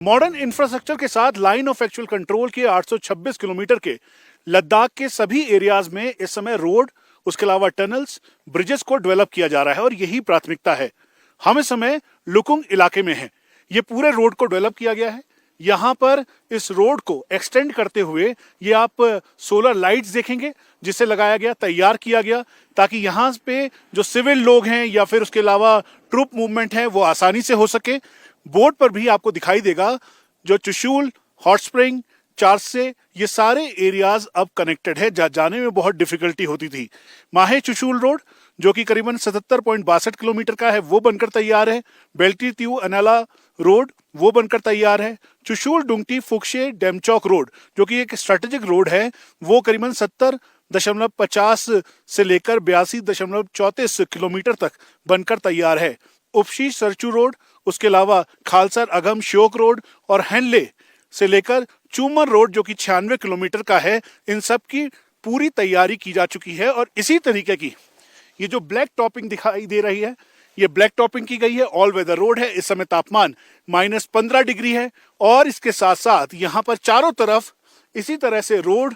Modern infrastructure के साथ line of actual control के 826 किलोमीटर के लद्दाख के सभी एरियाज में इस समय रोड, उसके अलावा टनल्स, ब्रिजेस को डेवलप किया जा रहा है और यही प्राथमिकता है। हम इस समय लुकुंग इलाके में हैं। ये पूरे रोड को डेवलप किया गया है। यहाँ पर इस रोड को एक्सटेंड करते हुए ये आप सोलर लाइट्स देखेंगे जिसे लगाया गया, तैयार किया गया, ताकि यहाँ पे जो सिविल लोग हैं या फिर उसके अलावा ट्रूप मूवमेंट है वो आसानी से हो सके। बोर्ड पर भी आपको दिखाई देगा जो चुशूल, हॉट स्प्रिंग, चारसे, ये सारे एरियाज अब कनेक्टेड है। जाने में बहुत डिफिकल्टी होती थी। माहे चुशूल रोड जो कि करीबन 77.62 किलोमीटर का है वो बनकर तैयार है। बेल्टी त्यू अनाला रोड वो बनकर तैयार है। चुशूल डुंगटी फुक्शे डेमचौक रोड जो कि एक स्ट्रेटेजिक रोड है वो करीबन 70.50 से लेकर 82.34 किलोमीटर तक बनकर तैयार है। उपशी सरचू रोड, उसके अलावा खालसर अगम श्योक रोड और हैंडले से लेकर चूमर रोड जो कि 96 किलोमीटर का है, इन सब की पूरी तैयारी की जा चुकी है। और इसी तरीके की ये जो ब्लैक टॉपिंग दिखाई दे रही है, ये ब्लैक टॉपिंग की गई है। ऑल वेदर रोड है। इस समय तापमान -15 डिग्री है और इसके साथ साथ यहाँ पर चारों तरफ इसी तरह से रोड,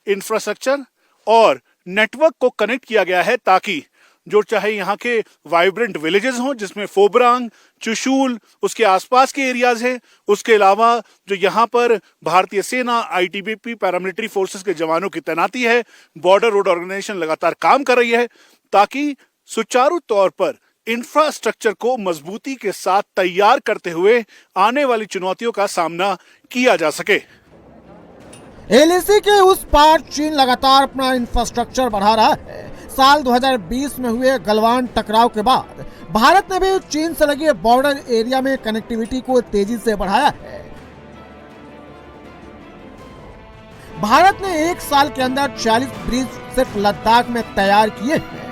इंफ्रास्ट्रक्चर और नेटवर्क को कनेक्ट किया गया है ताकि जो चाहे यहाँ के वाइब्रेंट विलेजेस हों जिसमें फोबरांग, चुशूल, उसके आसपास के एरियाज हैं, उसके अलावा जो यहाँ पर भारतीय सेना, आईटीबीपी, पैरामिलिट्री फोर्सेस के जवानों की तैनाती है, बॉर्डर रोड ऑर्गेनाइजेशन लगातार काम कर रही है ताकि सुचारू तौर पर इंफ्रास्ट्रक्चर को मजबूती के साथ तैयार करते हुए आने वाली चुनौतियों का सामना किया जा सके। एलएसी के उस पार चीन लगातार अपना इंफ्रास्ट्रक्चर बढ़ा रहा है। साल 2020 में हुए गलवान टकराव के बाद भारत ने भी चीन से लगे बॉर्डर एरिया में कनेक्टिविटी को तेजी से बढ़ाया है। भारत ने एक साल के अंदर 40 ब्रिज सिर्फ लद्दाख में तैयार किए हैं।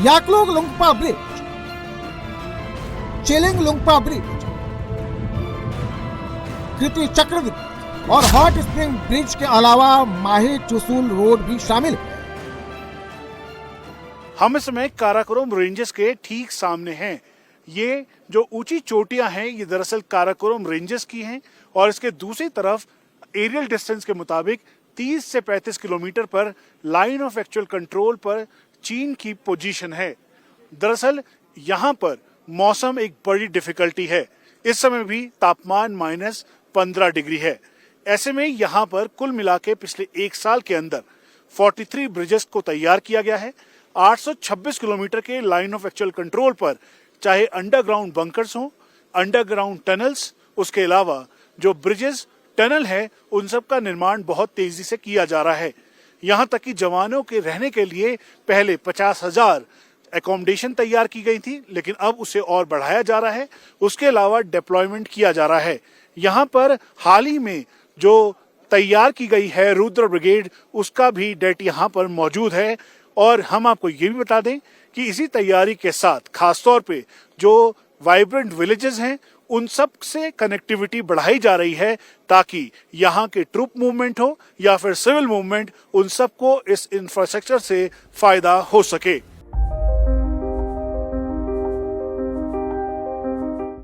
याकलोग लुंगपा ब्रिज, चिलिंग लुंगपा ब्रिज, कृति चक्रवृत्ति और हॉट स्प्रिंग ब्रिज के अलावा माहे चुशूल रोड भी शामिल है। हम इस समय काराकोरम रेंजेस के ठीक सामने हैं। ये जो ऊंची चोटियां हैं ये दरअसल काराकोरम रेंजेस की हैं और इसके दूसरी तरफ एरियल डिस्टेंस के मुताबिक 30 से 35 किलोमीटर पर लाइन ऑफ एक्चुअल कंट्रोल पर चीन की पोजीशन है। दरअसल यहाँ पर मौसम एक बड़ी डिफिकल्टी है। इस समय भी तापमान -15 डिग्री है। ऐसे में यहाँ पर कुल मिला के पिछले एक साल के अंदर 43 ब्रिजेस को तैयार किया गया है। 826 किलोमीटर के लाइन ऑफ एक्चुअल कंट्रोल पर चाहे अंडरग्राउंड बंकर्स हों, अंडरग्राउंड टनल्स, उसके अलावा जो ब्रिजेस, टनल है, उन सब का निर्माण बहुत तेजी से किया जा रहा है। यहाँ तक कि जवानों के रहने के लिए पहले 50,000 एकोमोडेशन तैयार की गई थी, लेकिन अब उसे और बढ़ाया जा रहा है। उसके अलावा डिप्लॉयमेंट किया जा रहा है। यहाँ पर हाल ही में जो तैयार की गई है रुद्र ब्रिगेड, उसका भी डेट यहाँ पर मौजूद है। और हम आपको ये भी बता दें कि इसी तैयारी के साथ खासतौर पे जो वाइब्रेंट विलेजेस हैं उन सब से कनेक्टिविटी बढ़ाई जा रही है ताकि यहाँ के ट्रूप मूवमेंट हो या फिर सिविल मूवमेंट, उन सबको इस इंफ्रास्ट्रक्चर से फायदा हो सके।